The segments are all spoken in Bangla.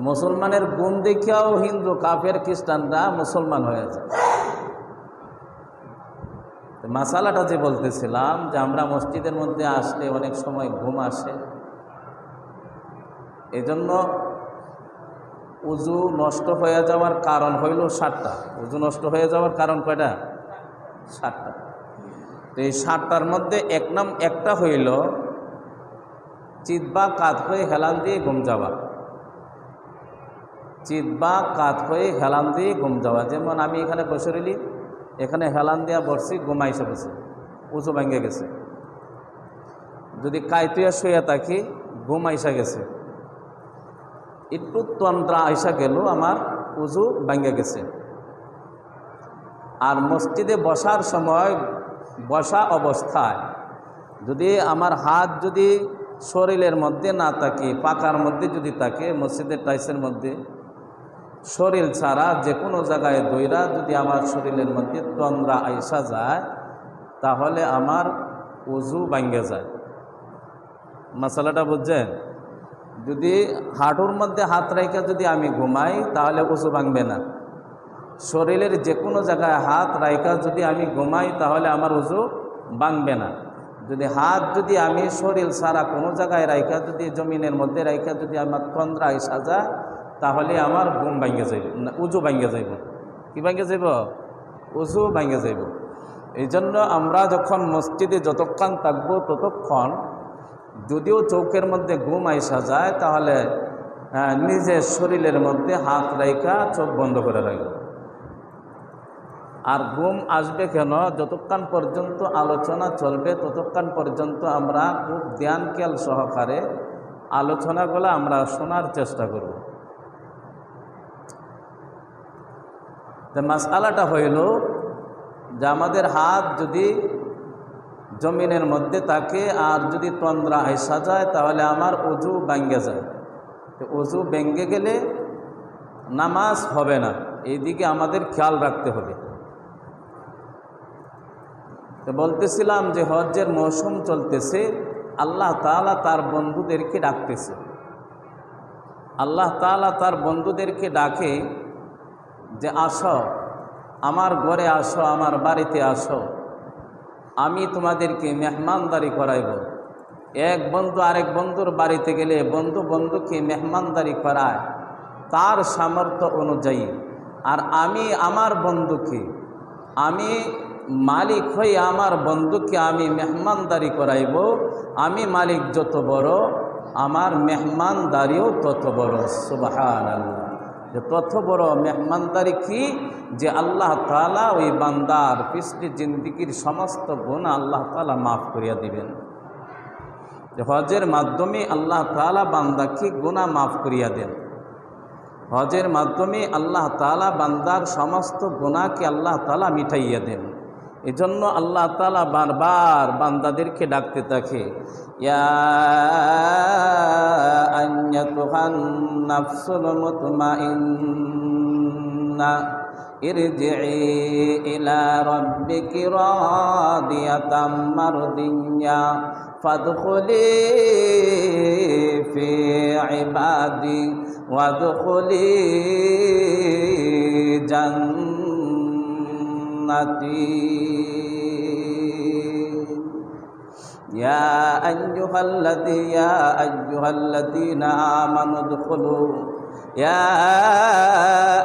মুসলমানের গুণ দেখিয়াও হিন্দু কাফের খ্রিস্টানরা মুসলমান হয়ে যায়। মাসালাটা যে বলতেছিলাম যে আমরা মসজিদের মধ্যে আসলে অনেক সময় ঘুম আসে, এজন্য উজু নষ্ট হয়ে যাওয়ার কারণ হইল 7টা। উজু নষ্ট হয়ে যাওয়ার কারণ কয়টা? 7টা। তো এই 7টার মধ্যে একটা হইল চিত বা কাত হয়ে হেলান দিয়ে ঘুম যাওয়া। চিত বা কাত হয়ে হেলান দিয়ে ঘুম যাওয়া। যেমন আমি এখানে বসে রইলি, এখানে হেলান দিয়া বসছি, ঘুমাইছে বসে, উঁচু ভেঙে গেছে। যদি কাইতুয়া শুয়ে থাকি, ঘুম আইসা গেছে, একটু তন্দ্রা আইসা গেল, আমার উজু ভেঙে গেছে। আর মসজিদে বসার সময় বসা অবস্থায় যদি আমার হাত যদি শরীরের মধ্যে না থাকে, পাকার মধ্যে যদি থাকে, মসজিদের টাইসের মধ্যে, শরীর ছাড়া যে কোনো জায়গায় দইরা যদি আমার শরীরের মধ্যে তন্দ্রা আইসা যায়, তাহলে আমার উজু ভেঙে যায়। মশালাটা বুঝছেন? যদি হাঁটুর মধ্যে হাত রাইখা যদি আমি ঘুমাই, তাহলে উজু ভাঙবে না। শরীরের যে কোনো জায়গায় হাত রাইখা যদি আমি ঘুমাই, তাহলে আমার উজু ভাঙবে না। যদি আমি শরীর ছাড়া কোনো জায়গায় রাইখা যদি জমিনের মধ্যে রাইখা যদি আমার তন্দ্রা আইসা যায়, তাহলে আমার ঘুম ভাঙে যাইব, না উজু ভাঙে যাইব। কি ভাঙে যাইব? উজু ভাঙে যাইব। এই জন্য আমরা যখন মসজিদে যতক্ষণ থাকবো ততক্ষণ যদিও চৌকের মধ্যে ঘুম আইসা যায়, তাহলে নিজের শরীরের মধ্যে হাত রাইখা চোখ বন্ধ করে রাখব। আর ঘুম আসবে কেন? যতক্ষণ পর্যন্ত আলোচনা চলবে ততক্ষণ পর্যন্ত আমরা খুব ধ্যান খেয়াল সহকারে আলোচনাগুলো আমরা শোনার চেষ্টা করব। মাসআলাটা হইল যে আমাদের হাত যদি জমিনের মধ্যে থাকে আর যদি তন্দ্রা আইসা যায়, তাহলে আমার উজু ভেঙে যায়। তো উজু ভেঙে গেলে নামাজ হবে না, এইদিকে আমাদের খেয়াল রাখতে হবে। তো বলতেছিলাম যে হজ্জের মৌসুম চলতেছে, আল্লাহ তাআলা তার বন্ধুদেরকে ডাকতেছে। আল্লাহ তাআলা তার বন্ধুদেরকে ডাকে যে আসো, আমার ঘরে আসো, আমার বাড়িতে আসো, আমি তোমাদেরকে মেহমানদারি করাইব। এক বন্ধু আরেক বন্ধুর বাড়িতে গেলে বন্ধু বন্ধুকে মেহমানদারি করায় তার সামর্থ্য অনুযায়ী। আর আমি আমার বন্ধুকে, আমি মালিক হই, আমার বন্ধুকে আমি মেহমানদারি করাইব। আমি মালিক যত বড়, আমার মেহমানদারিও তত বড়। সুবহানাল্লাহ। যে তত বড় মেহমানদারি কি? যে আল্লাহ তাআলা ওই বান্দার পিছলি জিন্দিগির সমস্ত গুনাহ আল্লাহ তাআলা মাফ করিয়া দিবেন। যে হজের মাধ্যমে আল্লাহ তাআলা বান্দাকে গুনাহ মাফ করিয়া দেন। হজের মাধ্যমে আল্লাহ তাআলা বান্দার সমস্ত গুনাহকে আল্লাহ তাআলা মিটাইয়া দেন। এজন্য আল্লাহ তাআলা বারবার বান্দাদেরকে ডাকতে থাকে, ইয়া আইয়াতুহান নাফসুল মুতমাইন্না ইরজিই ইলা রাব্বিকি রাদিয়াতাম মারদিয়্যা ফাদখুলি ফি ইবাদি ওয়াদখুলি জান্নাতি। ইয়া আইয়ুহাল্লাযীনা আমানু উদখুলু, ইয়া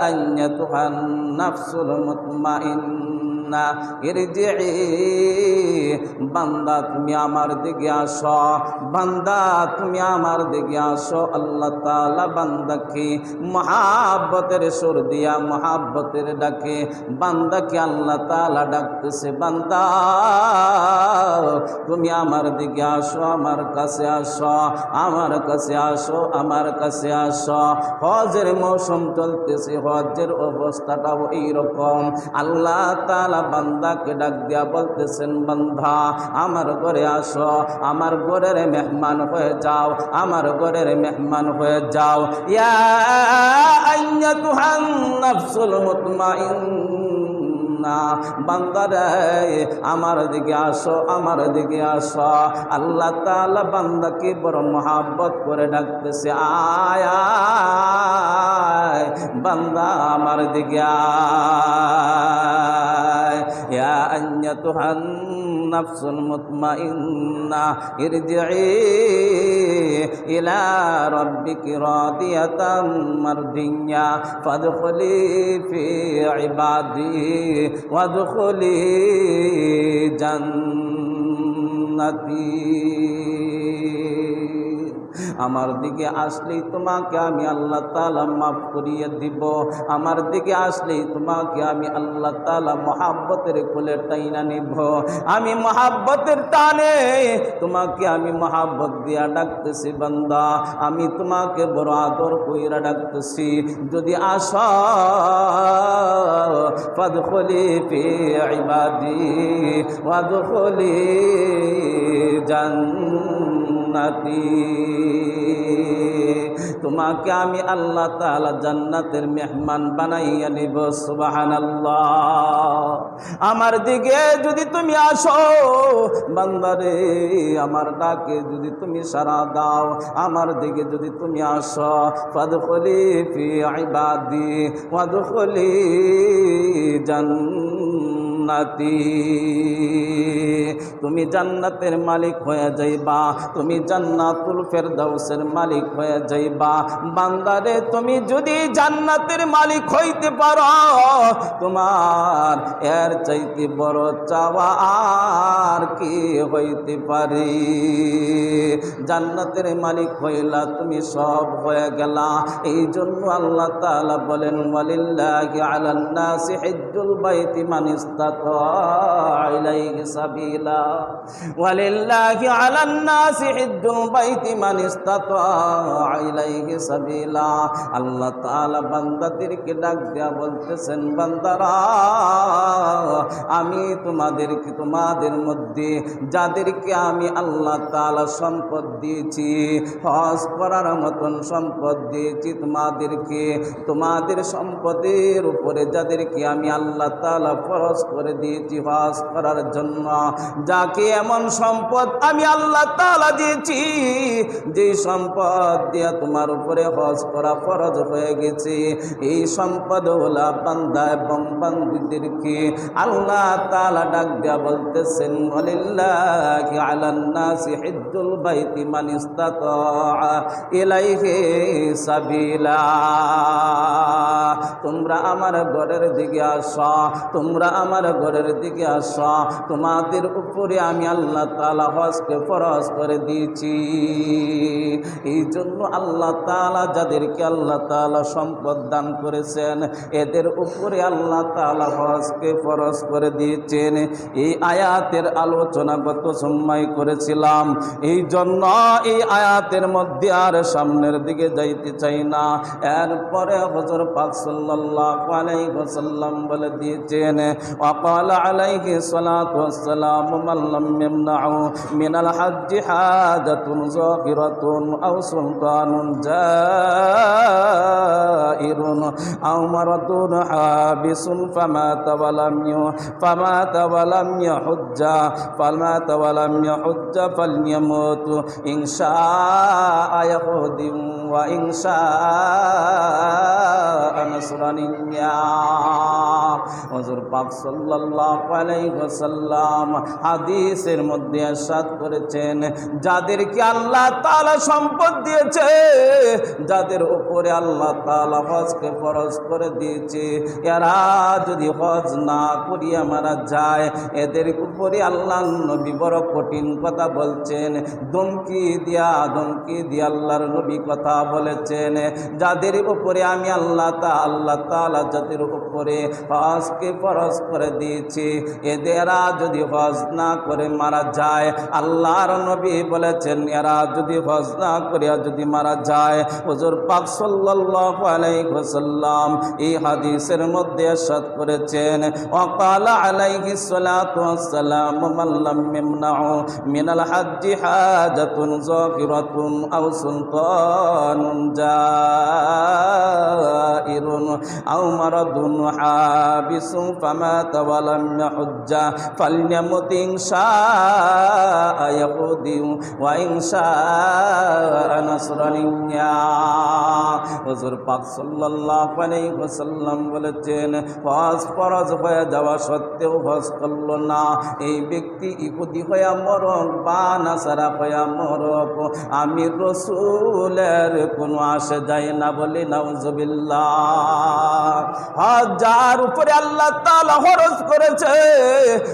আইয়াতুহান নাফসুল মুতমাইন্না ইরজিই, বান্দা তুমি আমার দিকে আসো, বান্দা তুমি আমার দিকে আসো। আল্লাহ তাআলা বান্দাকে মহাব্বতের সুর দিয়া মহাব্বতের ডাকে বান্দাকে আল্লাহ তাআলা ডাকতেছে, বান্দা তুমি আমার দিকে আসো, আমার কাছে আসো, আমার কাছে আসো, আমার কাছে আসো। হজের মৌসুম চলতেছে, হজের অবস্থাটাও এইরকম। আল্লাহ তাআলা বান্দাকে ডাক দিয়া বলতেছেন, বান্দা আমার ঘরে আসো, আমার ঘরের মেহমান হয়ে যাও, আমার ঘরের মেহমান হয়ে যাও। ইয়া আইয়াতুহান নাফসুল মুতমাইন্না, বান্দারে আমার দিকে আসো, আমার দিকে আসো। আল্লাহ তাআলা বান্দাকে বড় মহাব্বত করে ডাকতেছে, আয় বান্দা আমার দিকে আয়। ইয়া আইয়াতুহান নাফসুল মুতমাইন্না ইরজিই ইলা রাব্বিকি রাদিয়াতাম মারদিয়্যা ফাদখুলি ফি ইবাদি ওয়াদখুলি জান্নাতি। আমার দিকে আসলেই তোমাকে আমি আল্লাহ তাআলা মাফ করিয়ে দিব। আমার দিকে আসলেই তোমাকে আমি আল্লাহ তাআলা মহাব্বতের কোলে টাইনা নিব। আমি মহাব্বতের টানে তোমাকে আমি মহাব্বত দিয়া ডাকতেছি বান্দা, আমি তোমাকে বড় আদর কইরা ডাকতেছি। যদি আসো ফাদখুলি ফি ইবাদি ওয়াদখুলি জান্নাতি, তোমাকে আমি আল্লাহ তাআলা জান্নাতের মেহমান বানাইয়া নিব। সুবহানাল্লাহ। আমার দিকে যদি তুমি আসো বান্দারে, আমার ডাকে যদি তুমি সাড়া দাও, আমার দিকে যদি তুমি আসো, ফাদখুলি ফি ইবাদি ওয়াদখুলি জান্নাতি, তুমি জান্নাতের মালিক হয়ে যাইবা, তুমি জান্নাতুল ফেরদাউসের মালিক হয়ে যাইবা। বান্দারে, তুমি যদি জান্নাতের মালিক হইতে পারো, তোমার এর চাইতে বড় চাওয়া আর কি হইতে পারে? জান্নাতের মালিক হইলা, তুমি সব হয়ে গেলা। এই জন্য আল্লাহ তাআলা বলেন, ওয়ালিল্লাহি আলান নাসি হিজ্জুল বাইতি মান ইসতাতা ইলাইহি সাবিলা, ওয়ালিল্লাহি আলান নাসি হিজ্জুল বাইতি মান ইসতাতা ইলাইহি সাবিলা। আল্লাহ তাআলা বান্দাদেরকে ডাক দেয়া বলতেছেন, বান্দারা, আমি তোমাদেরকে, তোমাদের মধ্যে যাদেরকে আমি আল্লাহ তাআলা সম্পদ দিয়েছি, হজ করার মতন সম্পদ দিয়েছি তোমাদেরকে, তোমাদের সম্পদের উপরে যাদেরকে আমি আল্লাহ তাআলা ফরজ করে দিয়েছি হজ করার জন্য, যাকে এমন সম্পদ আমি আল্লাহ তাআলা দিয়েছি, যে সম্পদ দিয়া তোমার উপরে হজ করা ফরজ হয়ে গেছে, এই সম্পদ ওলা বান্দা এবং বান্দীদেরকে আল্লাহ তাআলা ডাক দেয়া বলতেছেন, ওয়ালিল্লাহি আলান নাসি হিজ্জুল বাইতি মান ইসতাতা ইলাইহি সাবিলা। তোমরা আমার ঘরের দিকে আসো, তোমরা আমার ঘরের দিকে আসো, তোমাদের উপরে আমি আল্লাহ তাআলা হজকে ফরজ করে দিয়েছি। এই জন্য আল্লাহ তাআলা যাদেরকে আল্লাহ তাআলা সম্পদ দান করেছেন, এদের উপরে আল্লাহ তাআলা হজকে ফরজ করে দিয়েছেন। এই আয়াতের আলোচনা গত সময় করেছিলাম, এই জন্য এই আয়াতের মধ্যে আর সামনের দিকে যাইতে চাই না। এরপরে হুজুর পাক সাল্লাল্লাহু আলাইহি ওয়াসাল্লাম বলে দিয়েছেন, ওয়াকালা আলাইহি সালাতু ওয়াসসালাম, মান লাম ইয়ামনাউ মিনাল হাজ্জি হাজাতুন যাকিরাতুন আও সুলতানুন জাইরুন আও মারাতুন হাবিসুন ফামাতা ওয়ালাম ইয়াহুজ্জা ফালইয়ামুত ইনশাআ ইয়াহুদিন ওয়া ইনশাআ নাসরানিয়্যা। হুজুর পাক সাল্লাল্লাহু আলাইহি ওয়াসাল্লাম হাদিসের মধ্যে ইরশাদ করেছেন, যাদেরকে আল্লাহ তাআলা সম্পদ দিয়েছে, যাদের উপরে আল্লাহ তাআলা হজকে ফরজ করে দিয়েছে, এরা যদি হজ না করিয়া মারা যায়, এদের উপরে আল্লাহ নবী বড় কঠিন কথা বলছেন। ধমকি দিয়া আল্লাহর নবী কথা বলেছেন, যাদের উপরে আমি আল্লাহ তাআলা যাদের উপরে হজকে ফরজ করে দিয়েছি, এদেরা যদি হজ না করে মারা যায়, আল্লাহর নবী বলেছেন, এরা যদি হজ না করিয়া যদি মারা যায়, হুজুর পাক সাল্লাল্লাহু আলাইহি ওয়াসাল্লাম এই হাদিসের মধ্যে ইরশাদ করেছেন, ওয়াকালা আলাইহি সালাতু ওয়াসসালাম, মান লাম ইয়ামনাউ মিনাল হাজ্জি হাজাতুন যাকিরাতুন আও সুলতানুন জাইরুন আও মারাদুন হাবিসুন ফামাতা ওয়া লাম ইয়াহুজ্জা ফালইয়ামুত ইন শাআ ইয়াহুদি ওয়া ইন শাআ নাসরানিয়্যা। হুজুর পাক সাল্লাল্লাহু আলাইহি ওয়াসাল্লাম বলেছেন, হজ ফরজ হয়ে যাওয়া সত্ত্বেও হজ করল না, এই ব্যক্তি ইহুদি হয়ে মরক বা নাসারা হয়ে মরক, আমি রাসূলের কোনো আসে যায় না, বলি নাউজুবিল্লাহ। হজ যার উপরে আল্লাহ তাআলা ফরজ করেছে,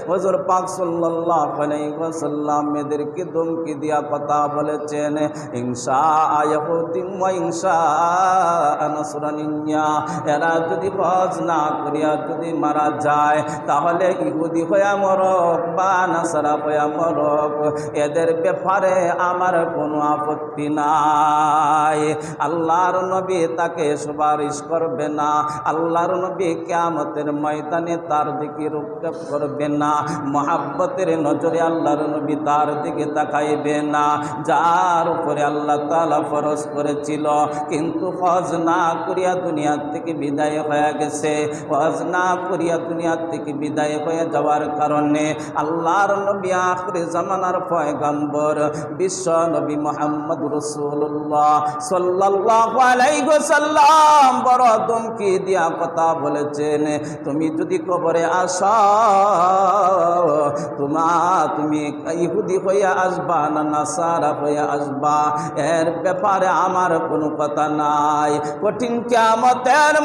হুজুর পাক সাল্লাল্লাহু আলাইহি ওয়াসাল্লাম এদেরকে ধমকি দিয়া কথা বলেছেন, ইনশা ইয়াহুদি ওয়া ইনশা নাসরানিয়্যা, এরা যদি হজ না করিয়া যদি মারা যায় তাহলে ইহুদি হইয়া মরক বা নাসারা হইয়া মরক, এদের ব্যাপারে আমার কোনো আপত্তি নাই। আল্লাহর নবী তাকে সুপারিশ করবে না, আল্লাহর নবী কিয়ামতের ময়দানে তার দিকে রূপক্ষেপ করবে না, মহাব্বতের নজরে আল্লাহর নবী তার দিকে তাকাইবে না, যার উপরে আল্লাহ তাআলা ফরজ করেছিল কিন্তু হজ না করিয়া দুনিয়া থেকে বিদায় হয়ে গেছে। হজ না করিয়া দুনিয়া থেকে বিদায় হয়ে যাওয়ার কারণে আল্লাহর নবী আখির জামানার পয়গম্বর বিশ্ব নবী মুহাম্মদ রাসূলুল্লাহ সাল্লাল্লাহু আলাইহি ওয়াসাল্লাম বড় ধমকি দিয়া কথা বলেছেন, তুমি যদি কবরে আসো তুমি ইহুদি হইয়া আসবা না নাসারা হইয়া আসবা, এর ব্যাপারে আমার কোনো কথা নাই। কঠিন কিয়ামতের